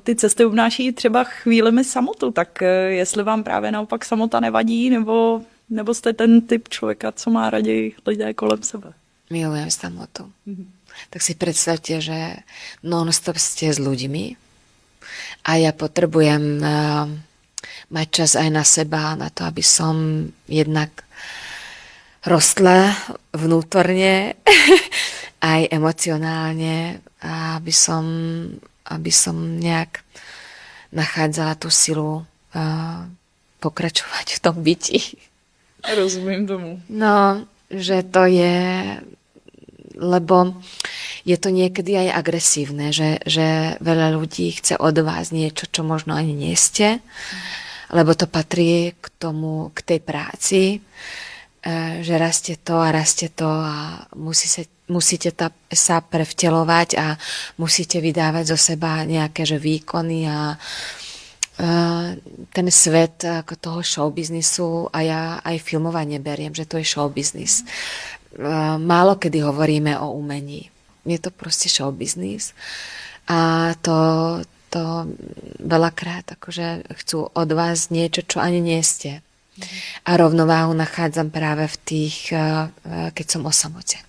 Ty cesty obnáší třeba chvílemi samotu, tak jestli vám právě naopak samota nevadí, nebo jste ten typ člověka, co má raději lidé kolem sebe? Milujem samotu. Tak si predstavte, že non-stop ste s ľuďmi a ja potrebujem mať čas aj na seba, na to, aby som jednak rostla vnútorne, aj emocionálne, a aby som nejak nachádzala tú silu pokračovať v tom byti. Rozumím tomu. No, že to je, lebo je to niekedy aj agresívne, že veľa ľudí chce od vás niečo, čo možno ani nie ste, lebo to patrí k tej práci, že rastie to a musíte sa prevteľovať a musíte vydávať zo seba nejaké výkony a ten svet ako toho showbiznisu, a ja aj filmovanie beriem, že to je showbiznis. Málo kedy hovoríme o umení. Je to proste showbiznis a to veľakrát akože chcú od vás niečo, čo ani nie ste. A rovnováhu nachádzam práve v tých, keď som o samote.